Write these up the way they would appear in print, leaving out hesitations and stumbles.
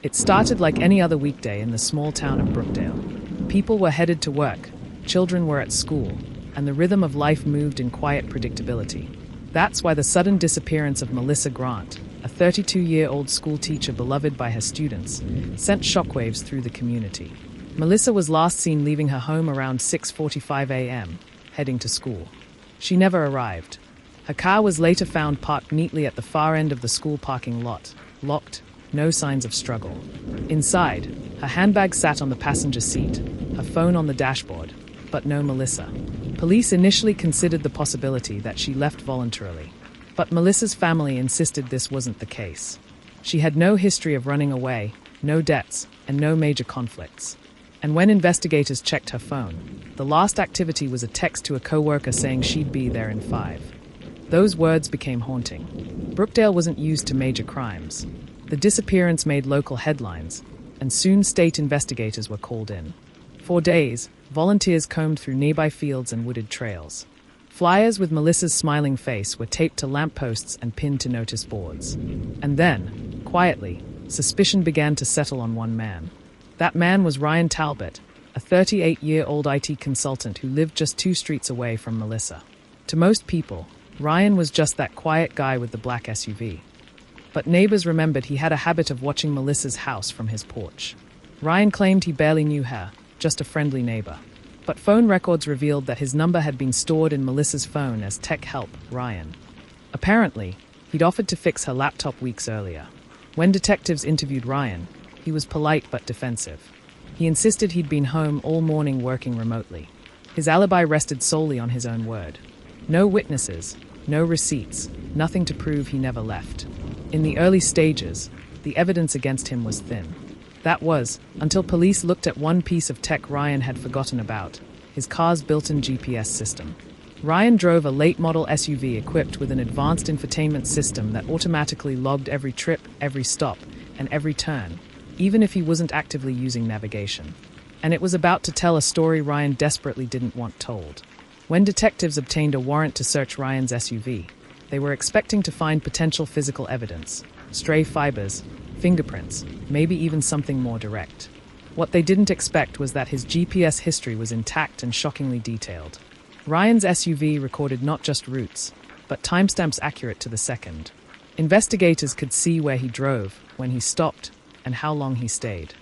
It started like any other weekday in the small town of Brookdale. People were headed to work, children were at school, and the rhythm of life moved in quiet predictability. That's why the sudden disappearance of Melissa Grant, a 32-year-old schoolteacher beloved by her students, sent shockwaves through the community. Melissa was last seen leaving her home around 6:45 a.m., heading to school. She never arrived. Her car was later found parked neatly at the far end of the school parking lot, locked, no signs of struggle. Inside, her handbag sat on the passenger seat, her phone on the dashboard, but no Melissa. Police initially considered the possibility that she left voluntarily, but Melissa's family insisted this wasn't the case. She had no history of running away, no debts, and no major conflicts. And when investigators checked her phone, the last activity was a text to a coworker saying she'd be there in 5. Those words became haunting. Brookdale wasn't used to major crimes. The disappearance made local headlines, and soon state investigators were called in. For days, volunteers combed through nearby fields and wooded trails. Flyers with Melissa's smiling face were taped to lampposts and pinned to notice boards. And then, quietly, suspicion began to settle on one man. That man was Ryan Talbot, a 38-year-old IT consultant who lived just 2 streets away from Melissa. To most people, Ryan was just that quiet guy with the black SUV. But neighbors remembered he had a habit of watching Melissa's house from his porch. Ryan claimed he barely knew her, just a friendly neighbor. But phone records revealed that his number had been stored in Melissa's phone as Tech Help Ryan. Apparently, he'd offered to fix her laptop weeks earlier. When detectives interviewed Ryan, he was polite but defensive. He insisted he'd been home all morning working remotely. His alibi rested solely on his own word. No witnesses, no receipts, nothing to prove he never left. In the early stages, the evidence against him was thin. That was, until police looked at one piece of tech Ryan had forgotten about, his car's built-in GPS system. Ryan drove a late-model SUV equipped with an advanced infotainment system that automatically logged every trip, every stop, and every turn, even if he wasn't actively using navigation. And it was about to tell a story Ryan desperately didn't want told. When detectives obtained a warrant to search Ryan's SUV, they were expecting to find potential physical evidence, stray fibers, fingerprints, maybe even something more direct. What they didn't expect was that his GPS history was intact and shockingly detailed. Ryan's SUV recorded not just routes, but timestamps accurate to the second. Investigators could see where he drove, when he stopped, and how long he stayed.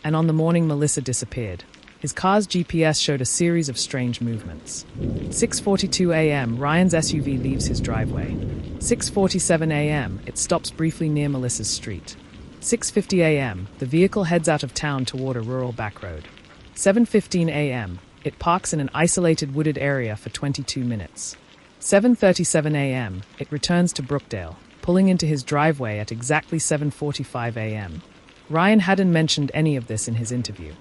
And on the morning Melissa disappeared, his car's GPS showed a series of strange movements. 6:42 a.m., Ryan's SUV leaves his driveway. 6:47 a.m., it stops briefly near Melissa's street. 6:50 a.m., the vehicle heads out of town toward a rural back road. 7:15 a.m., it parks in an isolated wooded area for 22 minutes. 7:37 a.m., it returns to Brookdale, pulling into his driveway at exactly 7:45 a.m. Ryan hadn't mentioned any of this in his interview.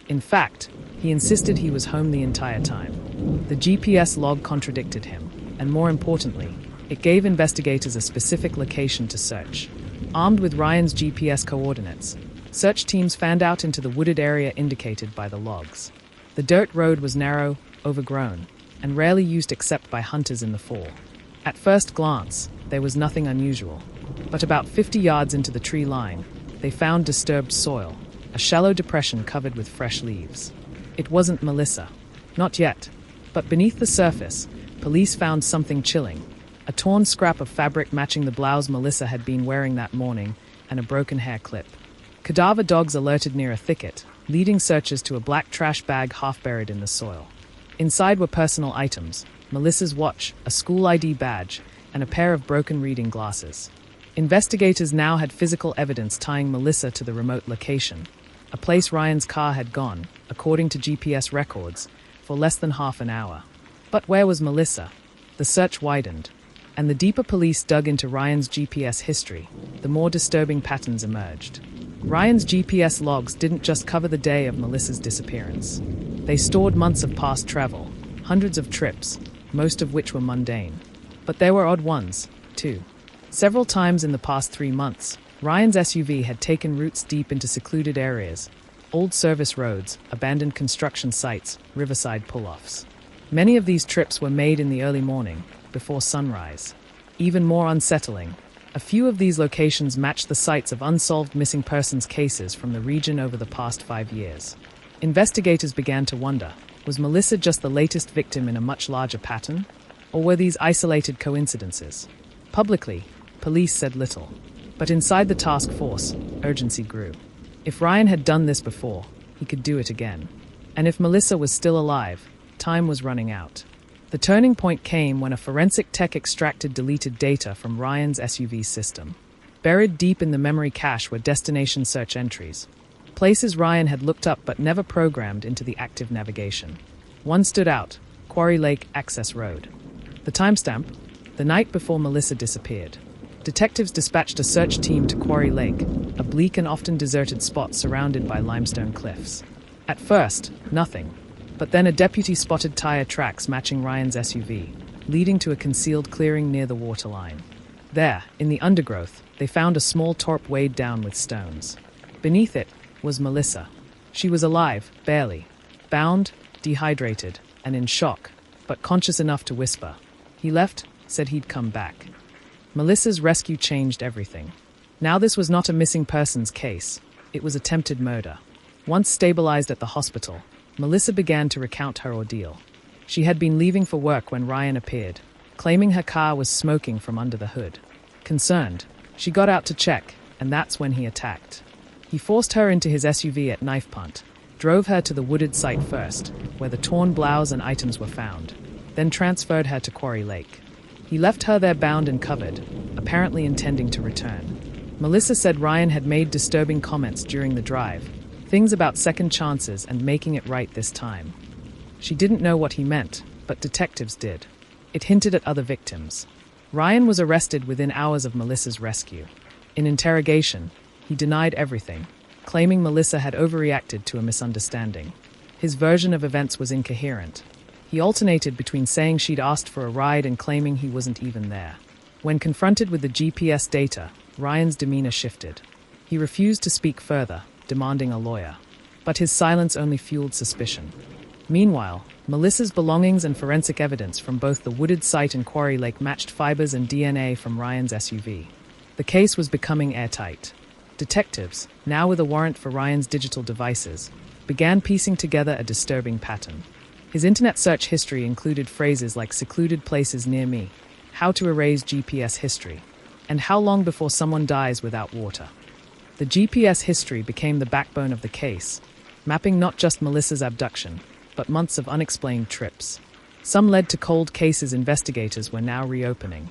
In fact, he insisted he was home the entire time. The GPS log contradicted him, and more importantly, it gave investigators a specific location to search. Armed with Ryan's GPS coordinates, search teams fanned out into the wooded area indicated by the logs. The dirt road was narrow, overgrown, and rarely used except by hunters in the fall. At first glance, there was nothing unusual, but about 50 yards into the tree line, they found disturbed soil, a shallow depression covered with fresh leaves. It wasn't Melissa. Not yet. But beneath the surface, police found something chilling. A torn scrap of fabric matching the blouse Melissa had been wearing that morning, and a broken hair clip. Cadaver dogs alerted near a thicket, leading searchers to a black trash bag half buried in the soil. Inside were personal items, Melissa's watch, a school ID badge, and a pair of broken reading glasses. Investigators now had physical evidence tying Melissa to the remote location, a place Ryan's car had gone, according to GPS records, for less than half an hour. But where was Melissa? The search widened, and the deeper police dug into Ryan's GPS history, the more disturbing patterns emerged. Ryan's GPS logs didn't just cover the day of Melissa's disappearance. They stored months of past travel, hundreds of trips, most of which were mundane. But there were odd ones, too. Several times in the past 3 months, Ryan's SUV had taken routes deep into secluded areas, old service roads, abandoned construction sites, riverside pull-offs. Many of these trips were made in the early morning, before sunrise. Even more unsettling, A few of these locations matched the sites of unsolved missing persons cases from the region over the past 5 years. Investigators began to wonder, was Melissa just the latest victim in a much larger pattern? Or were these isolated coincidences? Publicly, police said little. But inside the task force, urgency grew. If Ryan had done this before, he could do it again. And if Melissa was still alive, time was running out. The turning point came when a forensic tech extracted deleted data from Ryan's SUV system. Buried deep in the memory cache were destination search entries, places Ryan had looked up but never programmed into the active navigation. One stood out, Quarry Lake Access Road. The timestamp, the night before Melissa disappeared. Detectives dispatched a search team to Quarry Lake, a bleak and often deserted spot surrounded by limestone cliffs. At first, nothing. But then a deputy spotted tire tracks matching Ryan's SUV, leading to a concealed clearing near the waterline. There, in the undergrowth, they found a small torp weighed down with stones. Beneath it was Melissa. She was alive, barely. Bound, dehydrated, and in shock, but conscious enough to whisper. He left, said he'd come back. Melissa's rescue changed everything. Now this was not a missing persons case. It was attempted murder. Once stabilized at the hospital, Melissa began to recount her ordeal. She had been leaving for work when Ryan appeared, claiming her car was smoking from under the hood. Concerned, she got out to check, and that's when he attacked. He forced her into his SUV at knife point, drove her to the wooded site first, where the torn blouse and items were found, then transferred her to Quarry Lake. He left her there bound and covered, apparently intending to return. Melissa said Ryan had made disturbing comments during the drive, things about second chances and making it right this time. She didn't know what he meant, but detectives did. It hinted at other victims. Ryan was arrested within hours of Melissa's rescue. In interrogation, he denied everything, claiming Melissa had overreacted to a misunderstanding. His version of events was incoherent. He alternated between saying she'd asked for a ride and claiming he wasn't even there. When confronted with the GPS data, Ryan's demeanor shifted. He refused to speak further, demanding a lawyer. But his silence only fueled suspicion. Meanwhile, Melissa's belongings and forensic evidence from both the wooded site and Quarry Lake matched fibers and DNA from Ryan's SUV. The case was becoming airtight. Detectives, now with a warrant for Ryan's digital devices, began piecing together a disturbing pattern. His internet search history included phrases like secluded places near me, how to erase GPS history, and how long before someone dies without water. The GPS history became the backbone of the case, mapping not just Melissa's abduction, but months of unexplained trips. Some led to cold cases investigators were now reopening.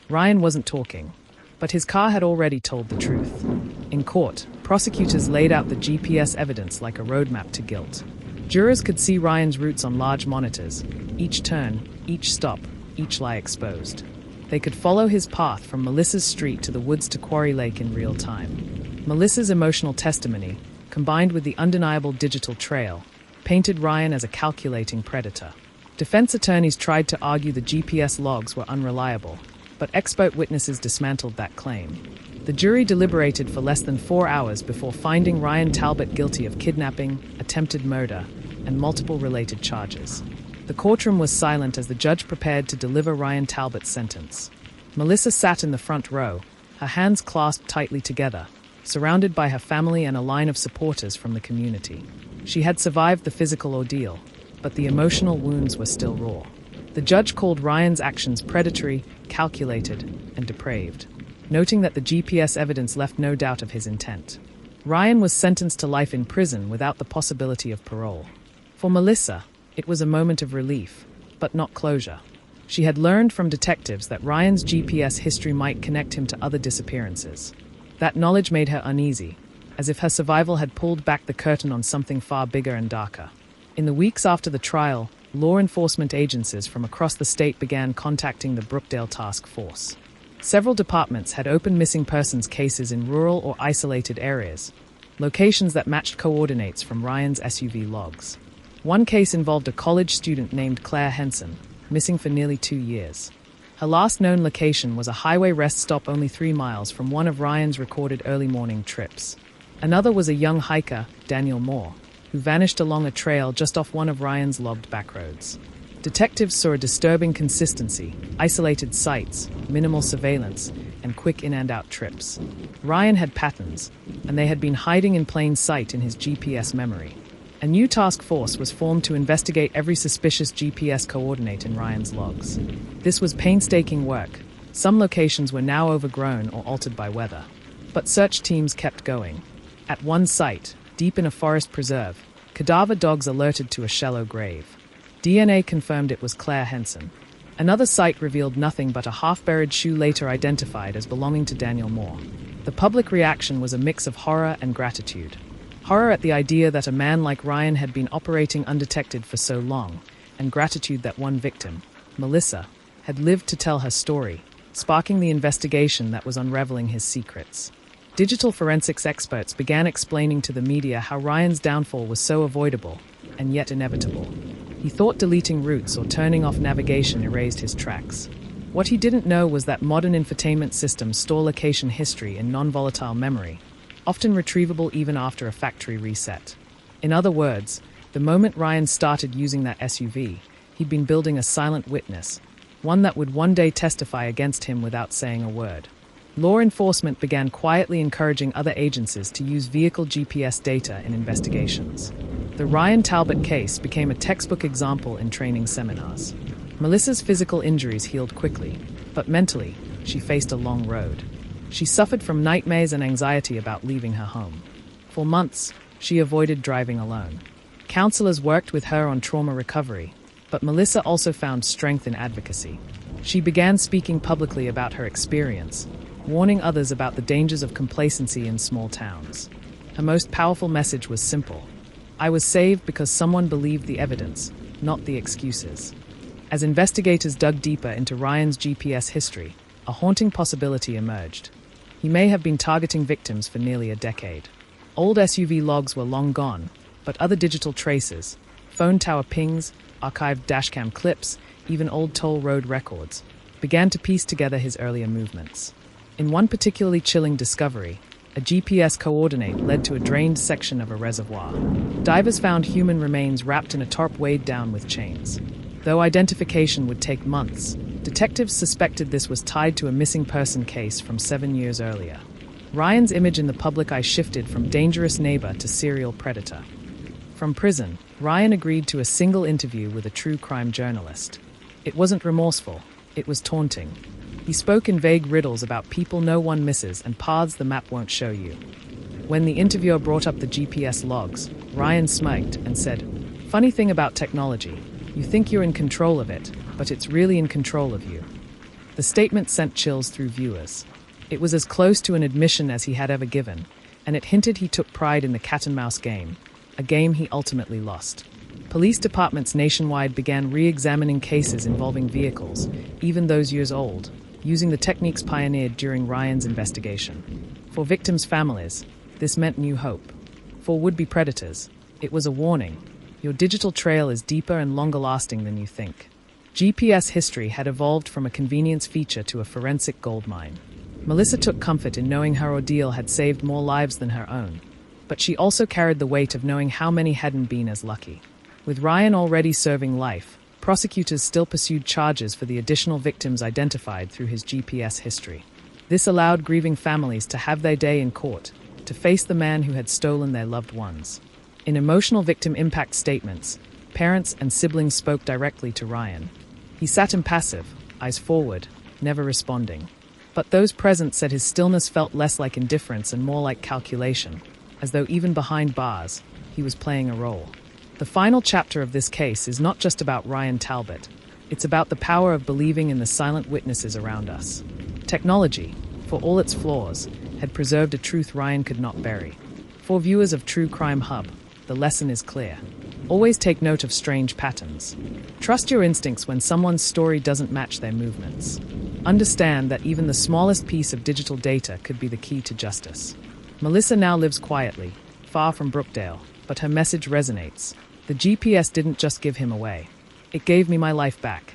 Ryan wasn't talking, but his car had already told the truth. In court, prosecutors laid out the GPS evidence like a roadmap to guilt. Jurors could see Ryan's routes on large monitors, each turn, each stop, each lie exposed. They could follow his path from Melissa's street to the woods to Quarry Lake in real time. Melissa's emotional testimony, combined with the undeniable digital trail, painted Ryan as a calculating predator. Defense attorneys tried to argue the GPS logs were unreliable, but expert witnesses dismantled that claim. The jury deliberated for less than 4 hours before finding Ryan Talbot guilty of kidnapping, attempted murder, and multiple related charges. The courtroom was silent as the judge prepared to deliver Ryan Talbot's sentence. Melissa sat in the front row, her hands clasped tightly together, surrounded by her family and a line of supporters from the community. She had survived the physical ordeal, but the emotional wounds were still raw. The judge called Ryan's actions predatory, calculated, and depraved, noting that the GPS evidence left no doubt of his intent. Ryan was sentenced to life in prison without the possibility of parole. For Melissa, it was a moment of relief, but not closure. She had learned from detectives that Ryan's GPS history might connect him to other disappearances. That knowledge made her uneasy, as if her survival had pulled back the curtain on something far bigger and darker. In the weeks after the trial, law enforcement agencies from across the state began contacting the Brookdale Task Force. Several departments had opened missing persons cases in rural or isolated areas, locations that matched coordinates from Ryan's SUV logs. One case involved a college student named Claire Henson, missing for nearly 2 years. Her last known location was a highway rest stop only 3 miles from one of Ryan's recorded early morning trips. Another was a young hiker, Daniel Moore, who vanished along a trail just off one of Ryan's logged backroads. Detectives saw a disturbing consistency: isolated sites, minimal surveillance, and quick in-and-out trips. Ryan had patterns, and they had been hiding in plain sight in his GPS memory. A new task force was formed to investigate every suspicious GPS coordinate in Ryan's logs. This was painstaking work. Some locations were now overgrown or altered by weather. But search teams kept going. At one site, deep in a forest preserve, cadaver dogs alerted to a shallow grave. DNA confirmed it was Claire Henson. Another site revealed nothing but a half-buried shoe later identified as belonging to Daniel Moore. The public reaction was a mix of horror and gratitude. Horror at the idea that a man like Ryan had been operating undetected for so long, and gratitude that one victim, Melissa, had lived to tell her story, sparking the investigation that was unraveling his secrets. Digital forensics experts began explaining to the media how Ryan's downfall was so avoidable, and yet inevitable. He thought deleting routes or turning off navigation erased his tracks. What he didn't know was that modern infotainment systems store location history in non-volatile memory, often retrievable even after a factory reset. In other words, the moment Ryan started using that SUV, he'd been building a silent witness, one that would one day testify against him without saying a word. Law enforcement began quietly encouraging other agencies to use vehicle GPS data in investigations. The Ryan Talbot case became a textbook example in training seminars. Melissa's physical injuries healed quickly, but mentally, she faced a long road. She suffered from nightmares and anxiety about leaving her home. For months, she avoided driving alone. Counselors worked with her on trauma recovery, but Melissa also found strength in advocacy. She began speaking publicly about her experience, warning others about the dangers of complacency in small towns. Her most powerful message was simple: I was saved because someone believed the evidence, not the excuses. As investigators dug deeper into Ryan's GPS history, a haunting possibility emerged. He may have been targeting victims for nearly a decade. Old SUV logs were long gone, but other digital traces, phone tower pings, archived dashcam clips, even old toll road records, began to piece together his earlier movements. In one particularly chilling discovery, a GPS coordinate led to a drained section of a reservoir. Divers found human remains wrapped in a tarp weighed down with chains. Though identification would take months, detectives suspected this was tied to a missing person case from 7 years earlier. Ryan's image in the public eye shifted from dangerous neighbor to serial predator. From prison, Ryan agreed to a single interview with a true crime journalist. It wasn't remorseful, it was taunting. He spoke in vague riddles about people no one misses and paths the map won't show you. When the interviewer brought up the GPS logs, Ryan smirked and said, "Funny thing about technology, you think you're in control of it, but it's really in control of you." The statement sent chills through viewers. It was as close to an admission as he had ever given, and it hinted he took pride in the cat-and-mouse game, a game he ultimately lost. Police departments nationwide began re-examining cases involving vehicles, even those years old, using the techniques pioneered during Ryan's investigation. For victims' families, this meant new hope. For would-be predators, it was a warning: your digital trail is deeper and longer-lasting than you think. GPS history had evolved from a convenience feature to a forensic goldmine. Melissa took comfort in knowing her ordeal had saved more lives than her own, but she also carried the weight of knowing how many hadn't been as lucky. With Ryan already serving life, prosecutors still pursued charges for the additional victims identified through his GPS history. This allowed grieving families to have their day in court, to face the man who had stolen their loved ones. In emotional victim impact statements, parents and siblings spoke directly to Ryan. He sat impassive, eyes forward, never responding. But those present said his stillness felt less like indifference and more like calculation, as though even behind bars, he was playing a role. The final chapter of this case is not just about Ryan Talbot. It's about the power of believing in the silent witnesses around us. Technology, for all its flaws, had preserved a truth Ryan could not bury. For viewers of True Crime Hub, the lesson is clear. Always take note of strange patterns. Trust your instincts when someone's story doesn't match their movements. Understand that even the smallest piece of digital data could be the key to justice. Melissa now lives quietly, far from Brookdale, but her message resonates. The GPS didn't just give him away. It gave me my life back.